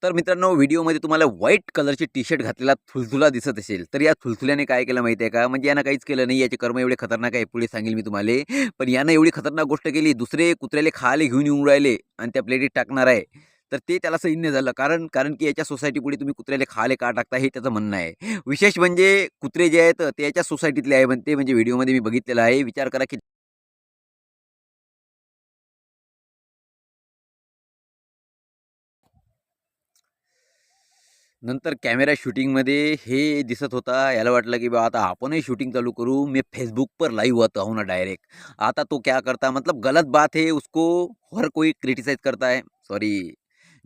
तर मित्रांनो, व्हिडिओमध्ये तुम्हाला व्हाईट कलरची टी-शर्ट घातलेला थुलथुला दिसत असेल, तर या थुलथुल्याने काय केलं माहिती आहे का? म्हणजे यानं काहीच केलं नाही. याचे कर्म एवढे खतरनाक आहे, पुढे सांगेल मी तुम्हाला. पण यानं एवढी खतरनाक गोष्ट केली, दुसरे कुत्र्याले खायला घेऊन येऊन राहिले आणि त्या प्लेटीत टाकणार आहे. तर ते त्याला सहन नाही झालं. कारण कारण की याच्या सोसायटीपुढे तुम्ही कुत्र्याला खायला का टाकता, हे त्याचं म्हणणं आहे. विशेष म्हणजे कुत्रे जे आहेत ते याच्या सोसायटीतले आहे म्हणते. म्हणजे व्हिडिओमध्ये मी बघितलेलं आहे. विचार करा की नंतर कॅमेरा शूटिंगमध्ये हे दिसत होता. याला वाटलं की बा आता आपणही शूटिंग चालू करू. मैं फेसबुक पर लाइव आता हूँ ना डायरेक्ट. आता तो क्या करता मतलब गलत बात है उसको हर कोई क्रिटिसाइज़ करता है. सॉरी,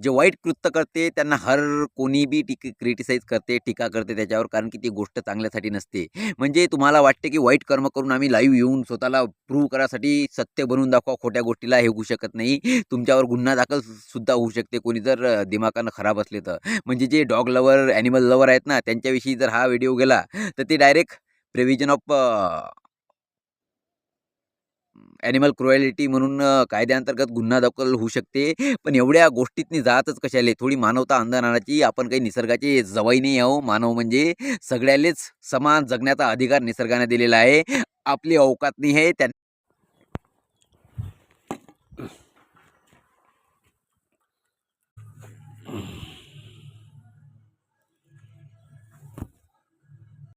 जे वाईट कृत्य करते त्यांना हर कोणी बी क्रिटिसाइज करते, टीका करते त्याच्यावर, कारण की ती गोष्ट चांगल्यासाठी नसते. म्हणजे तुम्हाला वाटते की वाईट कर्म करून आम्ही लाईव्ह येऊन स्वतःला प्रूव्ह करायसाठी सत्य बनवून दाखवा, खोट्या गोष्टीला हे होऊ शकत नाही. तुमच्यावर गुन्हा दाखल सुद्धा होऊ शकते, कोणी जर दिमागानं खराब असले तर. म्हणजे जे डॉग लवर, ॲनिमल लवर आहेत ना, त्यांच्याविषयी जर हा व्हिडिओ गेला, तर ते डायरेक्ट प्रिव्हिजन ऑफ ॲनिमल क्रुएलिटी म्हणून कायद्याअंतर्गत गुन्हा दाखल होऊ शकते. पण एवढ्या गोष्टीतनी जातच कशाले? थोडी मानवता अंधार आणायची. आपण काही निसर्गाचे जवाई नाही आहो. मानव म्हणजे सगळ्यालेच समान जगण्याचा अधिकार निसर्गाने दिलेला आहे. आपली औकात नाही आहे.